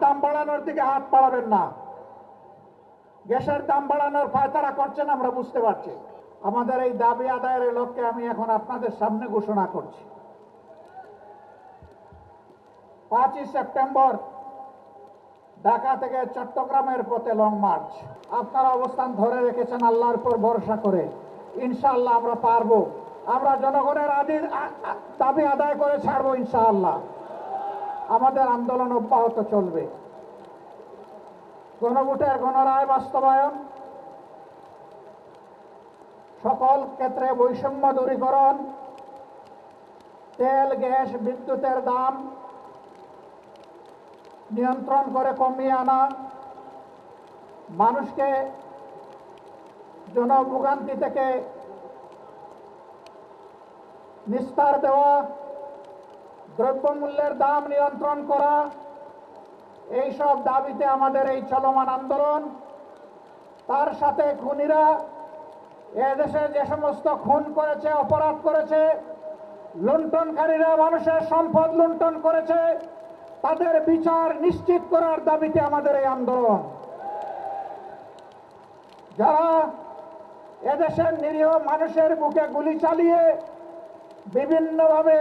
দাম বাড়ানোর দিকে হাত বাড়াবেন না। গ্যাসের দাম বাড়ানোর ফায়তারা করছেন আমরা বুঝতে পারছি। আমাদের এই দাবি আদায়ের লক্ষ্যে আমি এখন আপনাদের সামনে ঘোষণা করছি, 5ই সেপ্টেম্বর ঢাকা থেকে চট্টগ্রামের পথে লং মার্চ। আপনারা অবস্থান ধরে রেখেছেন আল্লাহর উপর ভরসা করে। ইনশাআল্লাহ আমরা পারবো। আমরা জনগণের দাবি আদায় করে ছাড়বো ইনশাআল্লাহ। আমাদের আন্দোলন অব্যাহত চলবে। গণভোটের গণরায় বাস্তবায়ন, সকল ক্ষেত্রে বৈষম্য দূরীকরণ, তেল গ্যাস বিদ্যুতের দাম নিয়ন্ত্রণ করে কমিয়ে আনা, মানুষকে জনভোগান্তি থেকে নিস্তার দেওয়া, দ্রব্যমূল্যের দাম নিয়ন্ত্রণ করা, এইসব দাবিতে আমাদের এই চলমান আন্দোলন। তার সাথে খুনিরা এদেশে যে সমস্ত খুন করেছে, অপরাধ করেছে, লুণ্ঠনকারীরা মানুষের সম্পদ লুণ্ঠন করেছে, তাদের বিচার নিশ্চিত করার দাবিতে আমাদের এই আন্দোলন। যারা এদেশের নিরীহ মানুষের বুকে গুলি চালিয়ে বিভিন্নভাবে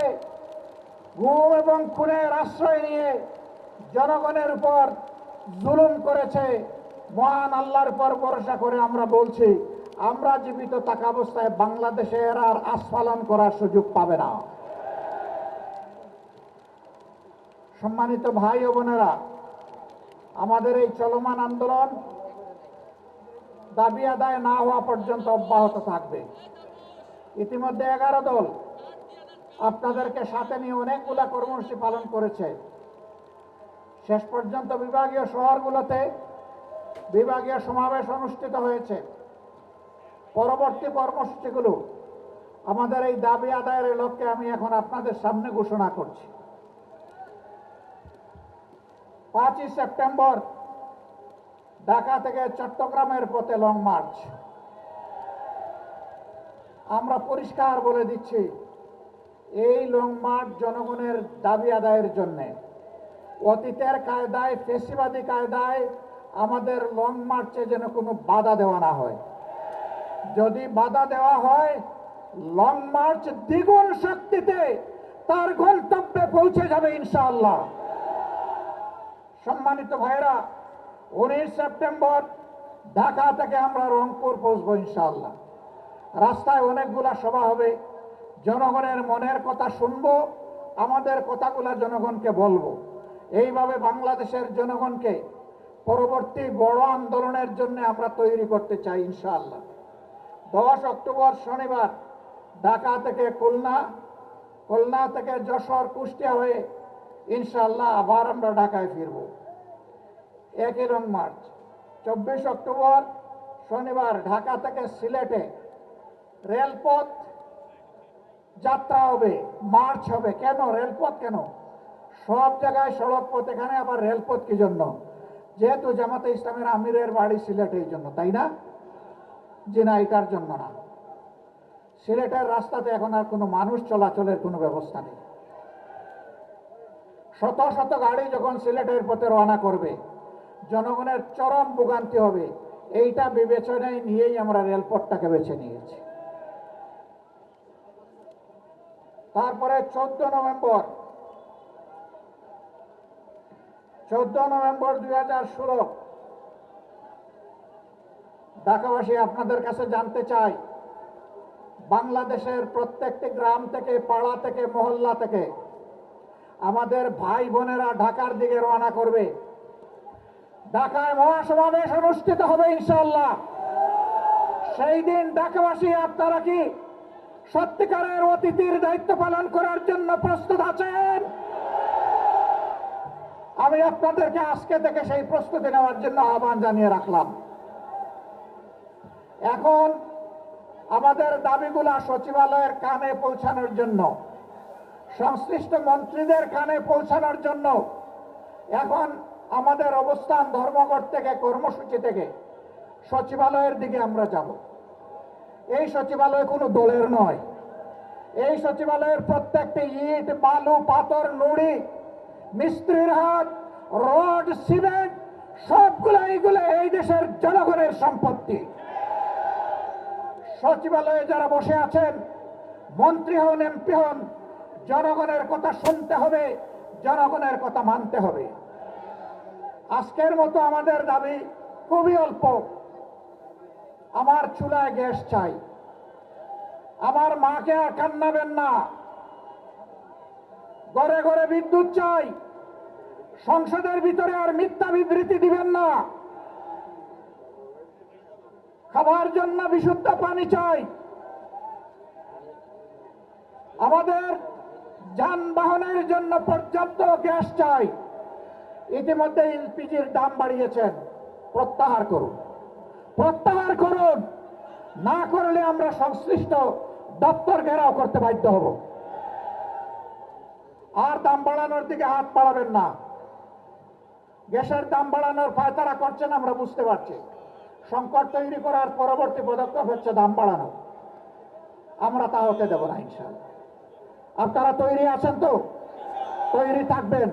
গুম এবং খুনের আশ্রয় নিয়ে জনগণের উপর জুলুম করেছে, মহান আল্লাহর উপর ভরসা করে আমরা বলছি, আমরা জীবিত থাকা অবস্থায় বাংলাদেশে এরা আর আস্ফালন করার সুযোগ পাবে না। সম্মানিত ভাই ও বোনেরা, আমাদের এই চলমান আন্দোলন দাবি আদায় না হওয়া পর্যন্ত অব্যাহত থাকবে। ইতিমধ্যে 11 দল আপনাদেরকে সাথে নিয়ে অনেকগুলা কর্মসূচি পালন করেছে। শেষ পর্যন্ত বিভাগীয় শহরগুলোতে বিভাগীয় সমাবেশ অনুষ্ঠিত হয়েছে। পরবর্তী কর্মসূচিগুলো আমাদের এই দাবি আদায়ের লক্ষ্যে আমি এখন আপনাদের সামনে ঘোষণা করছি। 5ই সেপ্টেম্বর ঢাকা থেকে চট্টগ্রামের পথে লং মার্চ। আমরা পরিষ্কার বলে দিচ্ছি, এই লং মার্চ জনগণের দাবি আদায়ের জন্য। অতীতের কায়দায়, ফেসিবাদী কায়দায় আমাদের লং মার্চে যেন কোনো বাধা দেওয়া না হয়। যদি বাধা দেওয়া হয়, লং মার্চ দ্বিগুণ শক্তিতে তার গন্তব্যে পৌঁছে যাবে ইনশাআল্লাহ। সম্মানিত ভাইরা, 19 সেপ্টেম্বর ঢাকা থেকে আমরা রংপুর পৌঁছবো ইনশাআল্লাহ। রাস্তায় অনেকগুলা সভা হবে, জনগণের মনের কথা শুনবো, আমাদের কথাগুলা জনগণকে বলবো। এইভাবে বাংলাদেশের জনগণকে পরবর্তী বড় আন্দোলনের জন্য আমরা তৈরি করতে চাই ইনশাআল্লাহ। 10 অক্টোবর শনিবার ঢাকা থেকে খুলনা, খুলনা থেকে যশোর, কুষ্টিয়া হয়ে ইনশাআল্লাহ আবার আমরা ঢাকায় ফিরব। একই লং মার্চ 24 অক্টোবর শনিবার ঢাকা থেকে সিলেটে রেলপথ যাত্রা হবে, মার্চ হবে। কেন রেলপথ? কেন? সব জায়গায় সড়ক পথ, এখানে আবার রেলপথ কি জন্য? যেহেতু জামাতে ইসলামের আমিরের বাড়ি সিলেটে, এই জন্য, তাই না? জি না, এটার জন্য না। সিলেটের রাস্তাতে এখন আর কোনো মানুষ চলাচলের কোনো ব্যবস্থা নেই। শত শত গাড়ি যখন সিলেটের পথে রওনা করবে, জনগণের চরম ভোগান্তি হবে। এইটা বিবেচনায় নিয়েই আমরা রেলপথটাকে বেছে নিয়েছি। তারপরে 14 নভেম্বর 2016 ঢাকাবাসী, আপনাদের কাছে জানতে চাই, বাংলাদেশের প্রত্যেকটি গ্রাম থেকে, পাড়া থেকে, মহল্লা থেকে আমাদের ভাই বোনেরা ঢাকার দিকে রওনা করবে। ঢাকায় মহাসমাবেশ অনুষ্ঠিত হবে ইনশাআল্লাহ। সেই দিন ঢাকাবাসী, আপনারা কি সত্যিকারের অতিথির দায়িত্ব পালন করার জন্য প্রস্তুত আছেন? আমি আপনাদেরকে আজকে থেকে সেই প্রস্তুতি নেওয়ার জন্য আহ্বান জানিয়ে রাখলাম। এখন আমাদের দাবিগুলা সচিবালয়ের কানে পৌঁছানোর জন্য, সংশ্লিষ্ট মন্ত্রীদের কানে পৌঁছানোর জন্য এখন আমাদের অবস্থান ধর্মঘট থেকে, কর্মসূচি থেকে সচিবালয়ের দিকে আমরা যাব। এই সচিবালয় কোনো দলের নয়। এই সচিবালয়ের প্রত্যেকটি ইট, বালু, পাথর, নুড়ি, মিস্ত্রির হাত, রড, সিমেন্ট সবগুলো এইগুলো এই দেশের জনগণের সম্পত্তি। সচিবালয়ে যারা বসে আছেন, মন্ত্রী হন, এমপি হন, জনগণের কথা শুনতে হবে, জনগণের কথা মানতে হবে। আজকের মতো আমাদের দাবি খুবই অল্প। আমার চুলায় গ্যাস চাই, আমার মাকে আর কান্নাবেন না, ঘরে ঘরে বিদ্যুৎ চাই, সংসদের ভিতরে আর মিথ্যা বিবৃতি দিবেন না, খাবার জন্য বিশুদ্ধ পানি চাই, আমাদের যানবাহনের জন্য পর্যাপ্ত গ্যাস চাই। ইতিমধ্যে এলপিজির দাম বাড়িয়েছেন, প্রত্যাহার করুন, প্রত্যাহার করুন। না করলে আমরা সংশ্লিষ্ট দপ্তর ঘেরাও করতে বাধ্য হব। আর দাম বাড়ানোর দিকে হাত বাড়াবেন না। গ্যাসের দাম বাড়ানোর পায়তারা করছেন আমরা বুঝতে পারছি। সংকট তৈরি করার পরবর্তী পদক্ষেপ হচ্ছে দাম বাড়ানো। আমরা তা হতে দেব না ইনশাআল্লাহ। আপনারা তৈরি আছেন তো? তৈরি থাকবেন।